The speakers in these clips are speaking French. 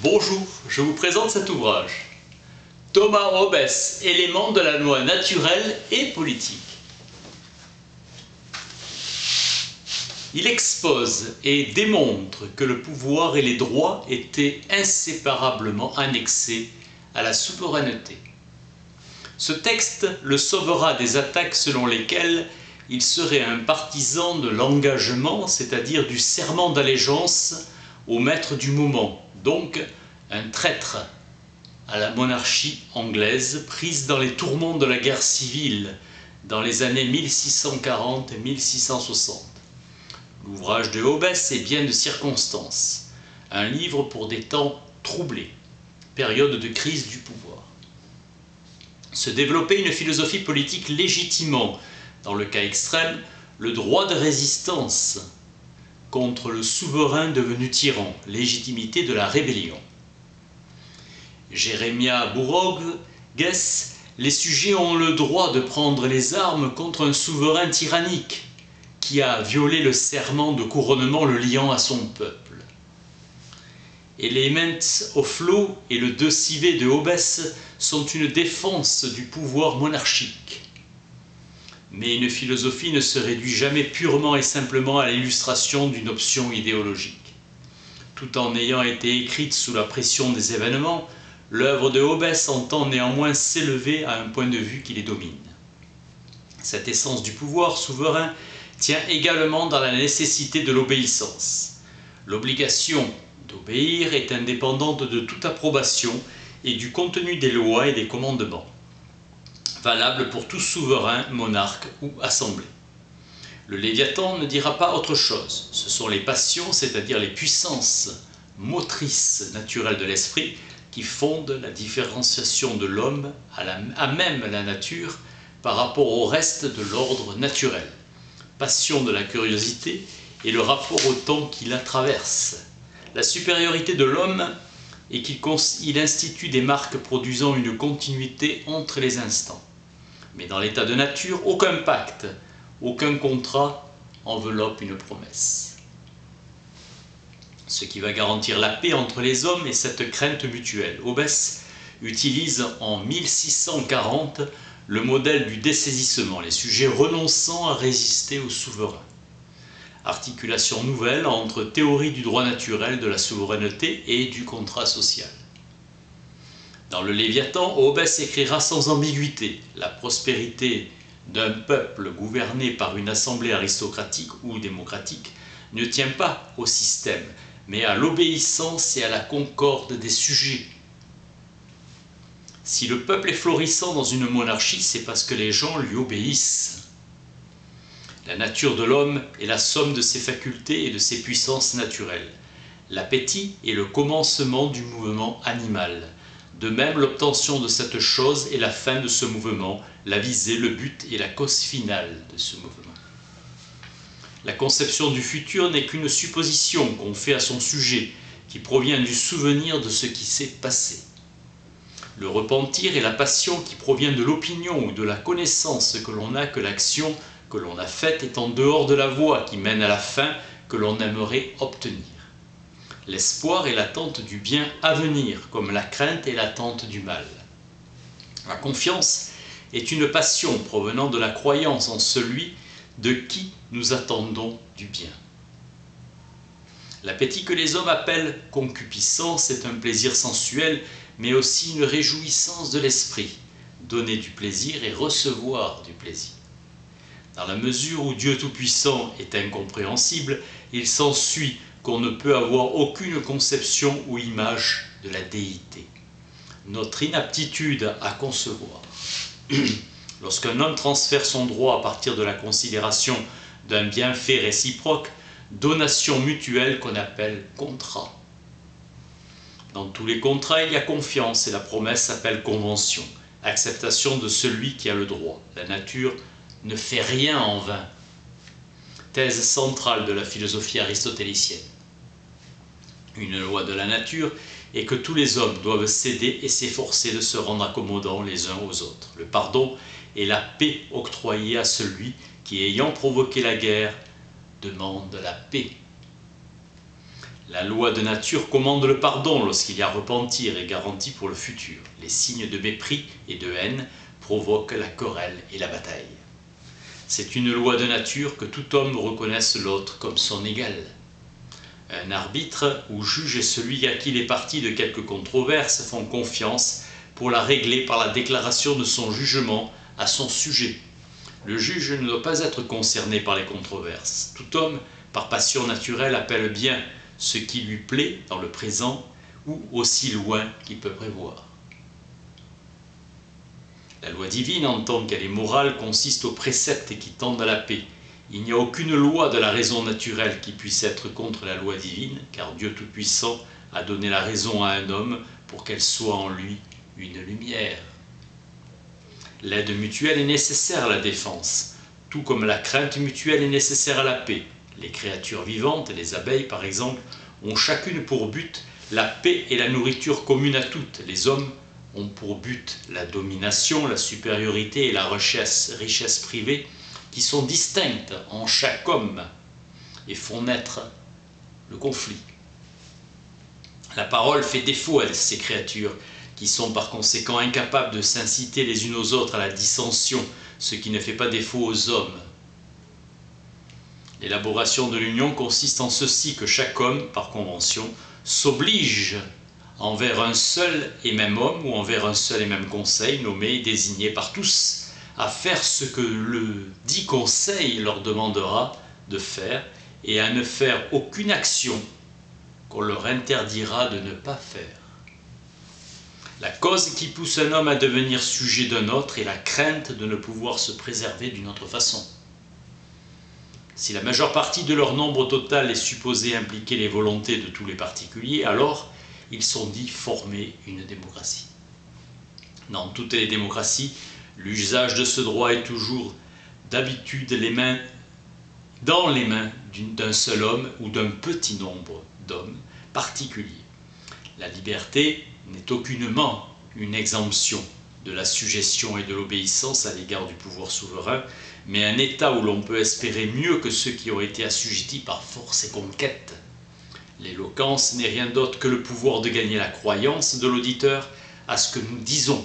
Bonjour, je vous présente cet ouvrage. Thomas Hobbes, éléments de la loi naturelle et politique. Il expose et démontre que le pouvoir et les droits étaient inséparablement annexés à la souveraineté. Ce texte le sauvera des attaques selon lesquelles il serait un partisan de l'engagement, c'est-à-dire du serment d'allégeance au maître du moment, donc un traître à la monarchie anglaise prise dans les tourments de la guerre civile dans les années 1640 et 1660. L'ouvrage de Hobbes est bien de circonstance, un livre pour des temps troublés, période de crise du pouvoir. Se développait une philosophie politique légitimant, dans le cas extrême, le droit de résistance contre le souverain devenu tyran, légitimité de la rébellion. Jérémia Burroughs, les sujets ont le droit de prendre les armes contre un souverain tyrannique qui a violé le serment de couronnement le liant à son peuple. Element of Law et le De Cive de Hobbes sont une défense du pouvoir monarchique. Mais une philosophie ne se réduit jamais purement et simplement à l'illustration d'une option idéologique. Tout en ayant été écrite sous la pression des événements, l'œuvre de Hobbes entend néanmoins s'élever à un point de vue qui les domine. Cette essence du pouvoir souverain tient également dans la nécessité de l'obéissance. L'obligation d'obéir est indépendante de toute approbation et du contenu des lois et des commandements, valable pour tout souverain, monarque ou assemblée. Le Léviathan ne dira pas autre chose. Ce sont les passions, c'est-à-dire les puissances motrices naturelles de l'esprit, qui fondent la différenciation de l'homme à même la nature par rapport au reste de l'ordre naturel. Passion de la curiosité et le rapport au temps qui la traverse. La supériorité de l'homme est qu'il institue des marques produisant une continuité entre les instants. Mais dans l'état de nature, aucun pacte, aucun contrat enveloppe une promesse. Ce qui va garantir la paix entre les hommes est cette crainte mutuelle. Hobbes utilise en 1640 le modèle du dessaisissement, les sujets renonçant à résister au souverain. Articulation nouvelle entre théorie du droit naturel, de la souveraineté et du contrat social. Dans le Léviathan, Hobbes écrira sans ambiguïté « La prospérité d'un peuple gouverné par une assemblée aristocratique ou démocratique ne tient pas au système, mais à l'obéissance et à la concorde des sujets. Si le peuple est florissant dans une monarchie, c'est parce que les gens lui obéissent. La nature de l'homme est la somme de ses facultés et de ses puissances naturelles. L'appétit est le commencement du mouvement animal. De même, l'obtention de cette chose est la fin de ce mouvement, la visée, le but et la cause finale de ce mouvement. La conception du futur n'est qu'une supposition qu'on fait à son sujet, qui provient du souvenir de ce qui s'est passé. Le repentir est la passion qui provient de l'opinion ou de la connaissance que l'on a que l'action que l'on a faite est en dehors de la voie qui mène à la fin que l'on aimerait obtenir. L'espoir est l'attente du bien à venir, comme la crainte est l'attente du mal. La confiance est une passion provenant de la croyance en celui de qui nous attendons du bien. L'appétit que les hommes appellent concupiscence est un plaisir sensuel, mais aussi une réjouissance de l'esprit, donner du plaisir et recevoir du plaisir. Dans la mesure où Dieu Tout-Puissant est incompréhensible, il s'ensuit qu'on ne peut avoir aucune conception ou image de la déité. Notre inaptitude à concevoir. Lorsqu'un homme transfère son droit à partir de la considération d'un bienfait réciproque, donation mutuelle qu'on appelle contrat. Dans tous les contrats, il y a confiance et la promesse s'appelle convention, acceptation de celui qui a le droit. La nature ne fait rien en vain. Thèse centrale de la philosophie aristotélicienne. Une loi de la nature est que tous les hommes doivent céder et s'efforcer de se rendre accommodants les uns aux autres. Le pardon est la paix octroyée à celui qui, ayant provoqué la guerre, demande la paix. La loi de nature commande le pardon lorsqu'il y a repentir et garantie pour le futur. Les signes de mépris et de haine provoquent la querelle et la bataille. C'est une loi de nature que tout homme reconnaisse l'autre comme son égal. Un arbitre ou juge est celui à qui les parties de quelque controverse font confiance pour la régler par la déclaration de son jugement à son sujet. Le juge ne doit pas être concerné par les controverses. Tout homme, par passion naturelle, appelle bien ce qui lui plaît dans le présent ou aussi loin qu'il peut prévoir. La loi divine, en tant qu'elle est morale, consiste aux préceptes qui tendent à la paix. Il n'y a aucune loi de la raison naturelle qui puisse être contre la loi divine, car Dieu Tout-Puissant a donné la raison à un homme pour qu'elle soit en lui une lumière. L'aide mutuelle est nécessaire à la défense, tout comme la crainte mutuelle est nécessaire à la paix. Les créatures vivantes, les abeilles par exemple, ont chacune pour but la paix et la nourriture commune à toutes. Les hommes ont pour but la domination, la supériorité et la richesse privée qui sont distinctes en chaque homme et font naître le conflit. La parole fait défaut à ces créatures qui sont par conséquent incapables de s'inciter les unes aux autres à la dissension, ce qui ne fait pas défaut aux hommes. L'élaboration de l'union consiste en ceci, que chaque homme, par convention, s'oblige envers un seul et même homme ou envers un seul et même conseil nommé et désigné par tous, à faire ce que le dit conseil leur demandera de faire et à ne faire aucune action qu'on leur interdira de ne pas faire. La cause qui pousse un homme à devenir sujet d'un autre est la crainte de ne pouvoir se préserver d'une autre façon. Si la majeure partie de leur nombre total est supposée impliquer les volontés de tous les particuliers, alors ils sont dits former une démocratie. Dans toutes les démocraties, l'usage de ce droit est toujours d'habitude dans les mains d'un seul homme ou d'un petit nombre d'hommes particuliers. La liberté n'est aucunement une exemption de la suggestion et de l'obéissance à l'égard du pouvoir souverain, mais un état où l'on peut espérer mieux que ceux qui ont été assujettis par force et conquête. L'éloquence n'est rien d'autre que le pouvoir de gagner la croyance de l'auditeur à ce que nous disons.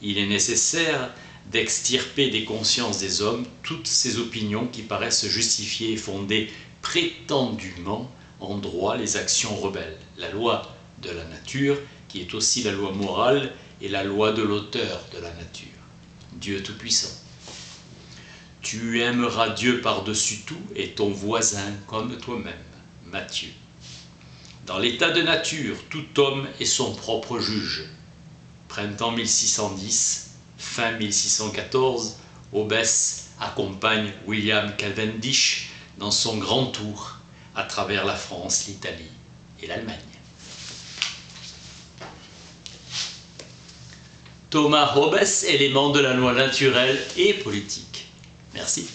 Il est nécessaire d'extirper des consciences des hommes toutes ces opinions qui paraissent justifier et fonder prétendument en droit les actions rebelles. La loi de la nature, qui est aussi la loi morale, est la loi de l'auteur de la nature, Dieu Tout-Puissant. Tu aimeras Dieu par-dessus tout et ton voisin comme toi-même. Matthieu. Dans l'état de nature, tout homme est son propre juge. Printemps 1610, fin 1614, Hobbes accompagne William Cavendish dans son grand tour à travers la France, l'Italie et l'Allemagne. Thomas Hobbes, élément de la loi naturelle et politique. Merci.